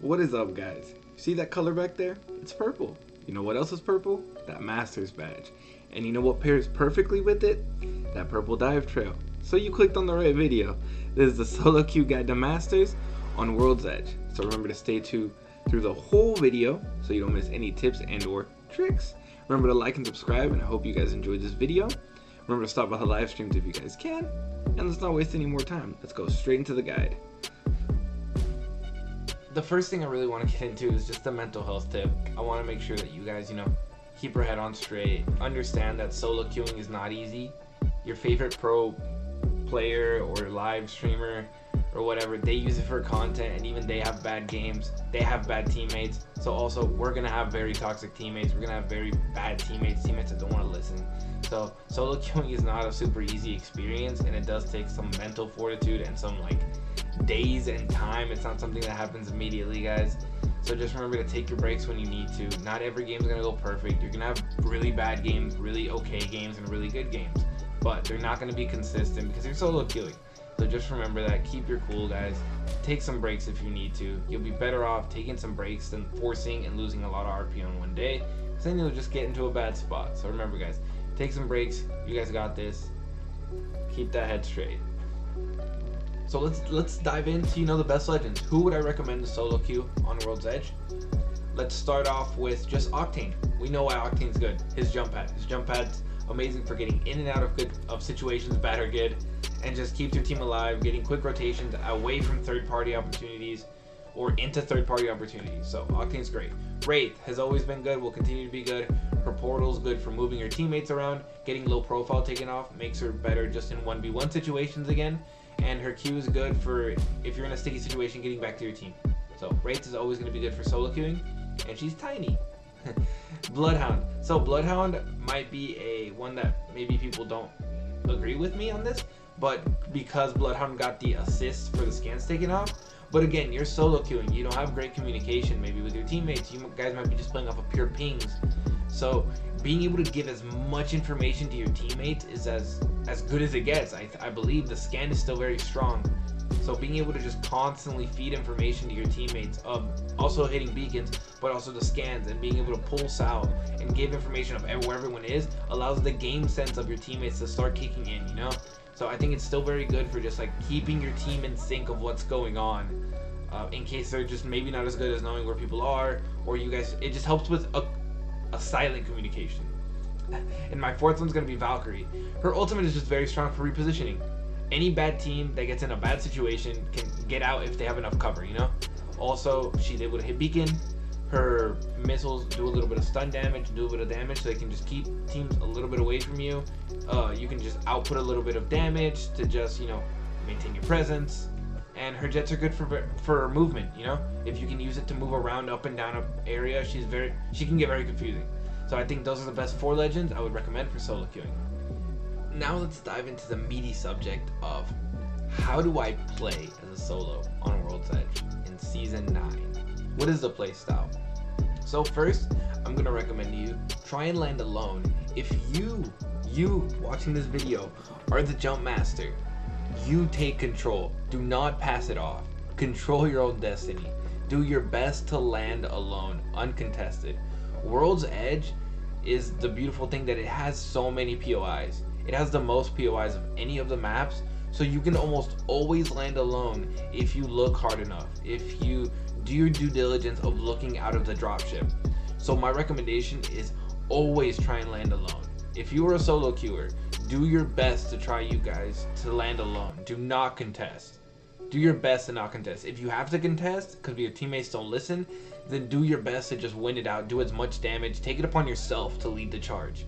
What is up, guys? See that color back there? It's purple. You know what else is purple? That Master's badge. And you know what pairs perfectly with it? That purple dive trail. So you clicked on the right video. This is the solo queue guide to Masters on World's Edge. So remember to stay tuned through the whole video so you don't miss any tips and or tricks. Remember to like and subscribe, and I hope you guys enjoyed this video. Remember to stop by the live streams if you guys can. And let's not waste any more time. Let's go straight into the guide. The first thing I really want to get into is just a mental health tip. I want to make sure that you guys, keep your head on straight. Understand that solo queuing is not easy. Your favorite pro player or live streamer or whatever, they use it for content, and even they have bad games. They have bad teammates. So also, we're going to have very toxic teammates. We're going to have very bad teammates that don't want to listen. So solo queuing is not a super easy experience, and it does take some mental fortitude and some days and time. It's not something that happens immediately, guys. So just remember to take your breaks when you need to. Not every game is going to go perfect. You're going to have really bad games, really okay games, and really good games. But they're not going to be consistent because you're solo queuing. So just remember that. Keep your cool, guys. Take some breaks if you need to. You'll be better off taking some breaks than forcing and losing a lot of RP on one day, because then you'll just get into a bad spot. So remember, guys, take some breaks. You guys got this. Keep that head straight. So let's dive into the best legends. Who would I recommend to solo queue on World's Edge? Let's start off with just Octane. We know why Octane's good. His jump pad. His jump pad's amazing for getting in and out of situations, bad or good, and just keeps your team alive, getting quick rotations away from third-party opportunities or into third-party opportunities. So Octane's great. Wraith has always been good, will continue to be good. Her portal's good for moving your teammates around, getting low profile taken off, makes her better just in 1v1 situations again. And her Q is good for if you're in a sticky situation, getting back to your team. So Wraith is always going to be good for solo queuing, and she's tiny. Bloodhound. So Bloodhound might be a one that maybe people don't agree with me on this, but because Bloodhound got the assist for the scans taken off. But again, you're solo queuing. You don't have great communication maybe with your teammates. You guys might be just playing off of pure pings. So being able to give as much information to your teammates is as good as it gets. I believe the scan is still very strong. So being able to just constantly feed information to your teammates, also hitting beacons, but also the scans, and being able to pulse out and give information of where everyone is, allows the game sense of your teammates to start kicking in, So I think it's still very good for just keeping your team in sync of what's going on, in case they're just maybe not as good as knowing where people are, or you guys, it just helps with a silent communication. And my fourth one's going to be Valkyrie. Her ultimate is just very strong for repositioning. Any bad team that gets in a bad situation can get out if they have enough cover, Also, she's able to hit beacon. Her missiles do a little bit of stun damage, do a bit of damage, so they can just keep teams a little bit away from you. You can just output a little bit of damage to just, maintain your presence. And her jets are good for movement, If you can use it to move around up and down an area, she can get very confusing. So I think those are the best 4 legends I would recommend for solo queuing. Now let's dive into the meaty subject of how do I play as a solo on World's Edge in Season 9? What is the playstyle? So first, I'm going to recommend you try and land alone. If you watching this video are the jump master, you take control. Do not pass it off. Control your own destiny. Do your best to land alone, uncontested. World's Edge is the beautiful thing that it has so many POIs. It has the most POIs of any of the maps, so you can almost always land alone if you look hard enough, if you do your due diligence of looking out of the dropship. So my recommendation is always try and land alone. If you are a solo queuer, do your best to try to land alone. Do not contest. Do your best to not contest. If you have to contest because your teammates don't listen, then do your best to just win it out, do as much damage, take it upon yourself to lead the charge.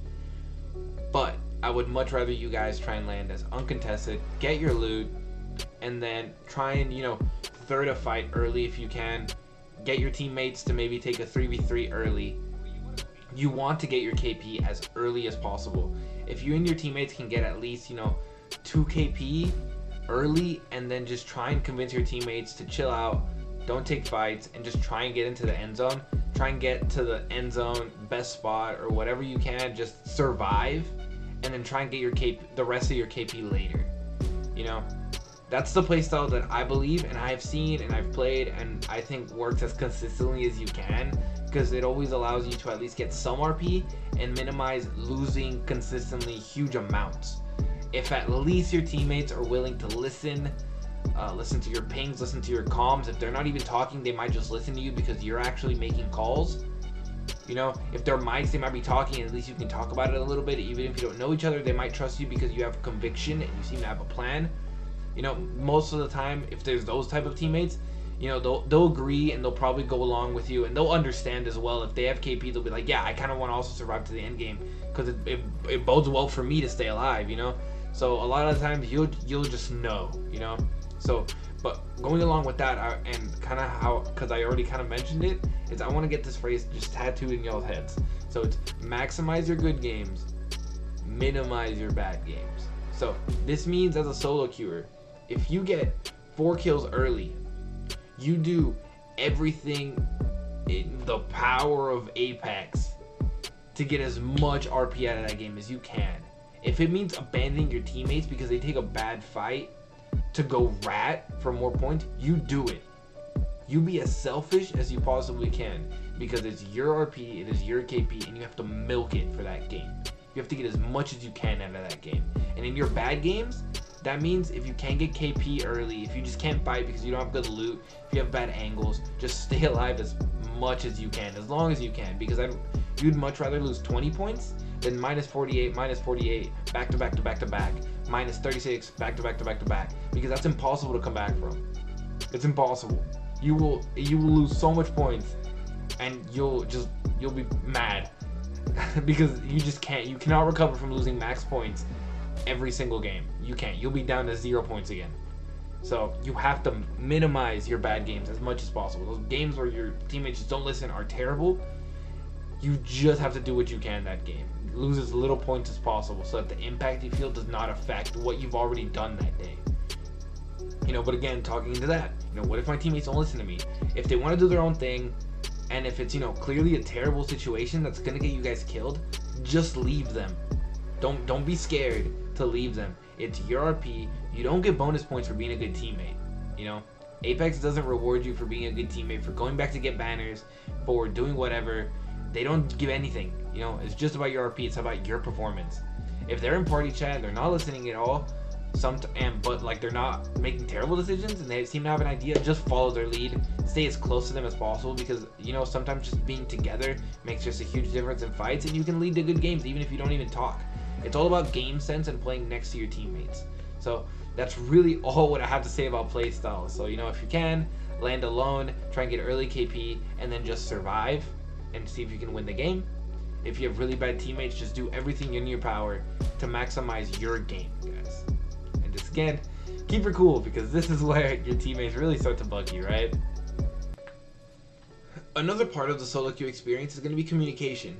But I would much rather you guys try and land as uncontested, get your loot, and then try and, third a fight early if you can. Get your teammates to maybe take a 3v3 early. You want to get your KP as early as possible. If you and your teammates can get at least, 2 KP early, and then just try and convince your teammates to chill out, don't take fights, and just try and get into the end zone. Try and get to the end zone, best spot, or whatever you can. Just survive, and then try and get your KP, the rest of your KP later. That's the playstyle that I believe and I've seen and I've played and I think works as consistently as you can, because it always allows you to at least get some RP and minimize losing consistently huge amounts. If at least your teammates are willing to listen to your pings, listen to your comms. If they're not even talking, they might just listen to you because you're actually making calls. You know, if they're mics, they might be talking, and at least you can talk about it a little bit. Even if you don't know each other, they might trust you because you have conviction and you seem to have a plan. You know, most of the time, if there's those type of teammates, you know, they'll agree and they'll probably go along with you, and they'll understand as well. If they have KP, they'll be like, yeah, I kind of want to also survive to the end game because it bodes well for me to stay alive, you know. So a lot of the times you'll just know, you know. So, but going along with that, and kind of how, because I already kind of mentioned it, is I want to get this phrase just tattooed in y'all's heads. So it's maximize your good games, minimize your bad games. So this means as a solo queuer, if you get 4 kills early, you do everything in the power of Apex to get as much RP out of that game as you can. If it means abandoning your teammates because they take a bad fight to go rat for more points, you do it. You be as selfish as you possibly can because it's your RP, it is your KP, and you have to milk it for that game. You have to get as much as you can out of that game. And in your bad games, that means if you can't get KP early, if you just can't fight because you don't have good loot, if you have bad angles, just stay alive as much as you can, as long as you can, because you'd much rather lose 20 points than minus 48, back to back to back to back, minus 36, back to back to back to back, because that's impossible to come back from. It's impossible. You will lose so much points, and you'll be mad because you cannot recover from losing max points every single game. You can't. You'll be down to 0 points again. So you have to minimize your bad games as much as possible. Those games where your teammates just don't listen are terrible. You just have to do what you can that game. Lose as little points as possible so that the impact you feel does not affect what you've already done that day. You know, but again, talking into that, you know, what if my teammates don't listen to me? If they want to do their own thing, and if it's, you know, clearly a terrible situation that's gonna get you guys killed, just leave them. Don't be scared to leave them. It's your RP. You don't get bonus points for being a good teammate. You know, Apex doesn't reward you for being a good teammate, for going back to get banners, for doing whatever. They don't give anything. You know, it's just about your RP. It's about your performance. If they're in party chat, they're not listening at all, but like they're not making terrible decisions and they seem to have an idea, just follow their lead. Stay as close to them as possible, because you know, sometimes just being together makes just a huge difference in fights, and you can lead to good games even if you don't even talk. It's all about game sense and playing next to your teammates. So that's really all what I have to say about playstyle. So, you know, if you can, land alone, try and get early KP, and then just survive and see if you can win the game. If you have really bad teammates, just do everything in your power to maximize your game, guys. And just again, keep it cool, because this is where your teammates really start to bug you, right? Another part of the solo queue experience is going to be communication.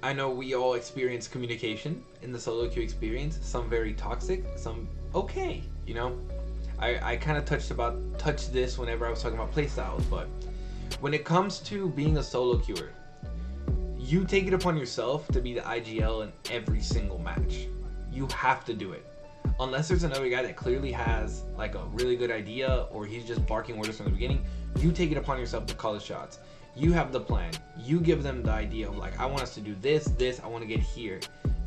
I know we all experience communication in the solo queue experience, some very toxic, some okay, you know. I kind of touched this whenever I was talking about playstyles, but when it comes to being a solo queuer, you take it upon yourself to be the IGL in every single match. You have to do it. Unless there's another guy that clearly has like a really good idea, or he's just barking orders from the beginning, you take it upon yourself to call the shots. You have the plan. You give them the idea of like, I want us to do this, I want to get here.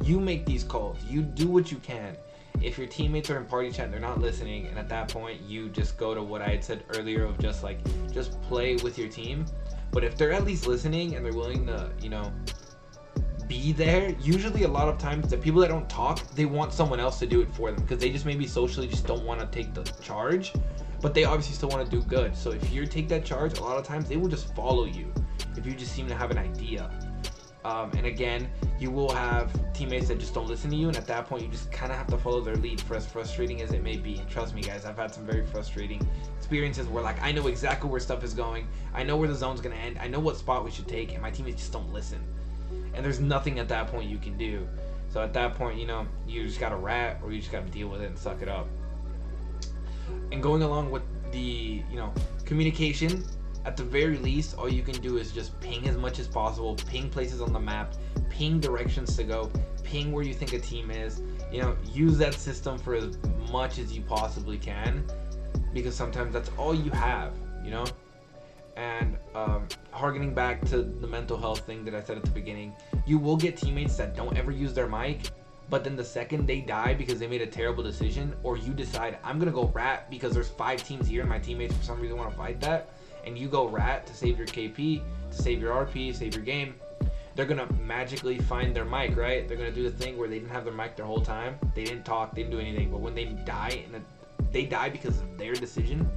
You make these calls. You do what you can. If your teammates are in party chat, they're not listening, and at that point, you just go to what I had said earlier of just play with your team. But if they're at least listening and they're willing to, you know, be there, usually a lot of times the people that don't talk, they want someone else to do it for them because they just maybe socially just don't want to take the charge. But they obviously still want to do good. So if you take that charge, a lot of times they will just follow you if you just seem to have an idea. And again, you will have teammates that just don't listen to you, and at that point you just kind of have to follow their lead, for as frustrating as it may be. And trust me guys, I've had some very frustrating experiences where like I know exactly where stuff is going, I know where the zone's gonna end, I know what spot we should take, and my teammates just don't listen. And there's nothing at that point you can do. So at that point, you know, you just gotta rat, or you just gotta deal with it and suck it up. And going along with the, you know, communication, at the very least, all you can do is just ping as much as possible, ping places on the map, ping directions to go, ping where you think a team is, you know, use that system for as much as you possibly can, because sometimes that's all you have, you know. And harkening back to the mental health thing that I said at the beginning, you will get teammates that don't ever use their mic, but then the second they die because they made a terrible decision, or you decide I'm gonna go rat because there's 5 teams here and my teammates for some reason want to fight that, and you go rat to save your KP, to save your RP, save your game, they're gonna magically find their mic, right? They're gonna do the thing where they didn't have their mic their whole time, they didn't talk, they didn't do anything, but when they die, and they die because of their decision,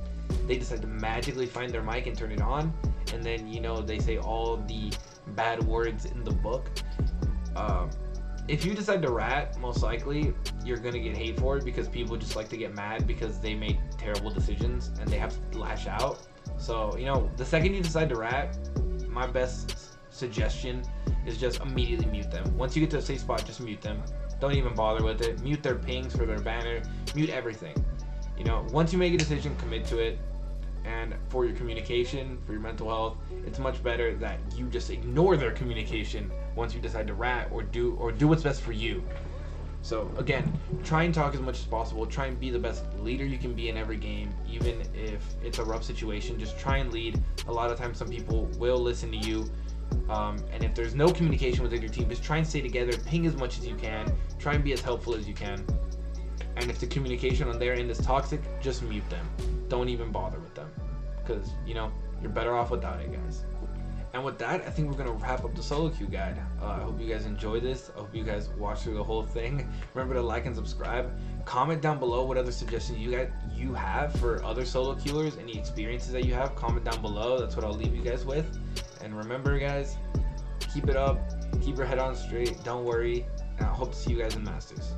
they decide to magically find their mic and turn it on, and then, you know, they say all the bad words in the book. If you decide to rat, most likely you're gonna get hate for it, because people just like to get mad because they made terrible decisions and they have to lash out. So, you know, the second you decide to rat, my best suggestion is just immediately mute them. Once you get to a safe spot, just mute them. Don't even bother with it. Mute their pings for their banner. Mute everything. You know, once you make a decision, commit to it. And for your communication, for your mental health, it's much better that you just ignore their communication once you decide to rat or do what's best for you. So again, try and talk as much as possible. Try and be the best leader you can be in every game, even if it's a rough situation. Just try and lead. A lot of times some people will listen to you. And if there's no communication within your team, just try and stay together, ping as much as you can, try and be as helpful as you can. And if the communication on their end is toxic, just mute them. Don't even bother with them, because, you know, you're better off without it, guys. And with that, I think we're going to wrap up the solo queue guide. I hope you guys enjoyed this. I hope you guys watched through the whole thing. Remember to like and subscribe. Comment down below what other suggestions you have for other solo queuers, any experiences that you have. Comment down below. That's what I'll leave you guys with. And remember, guys, keep it up. Keep your head on straight. Don't worry. And I hope to see you guys in Masters.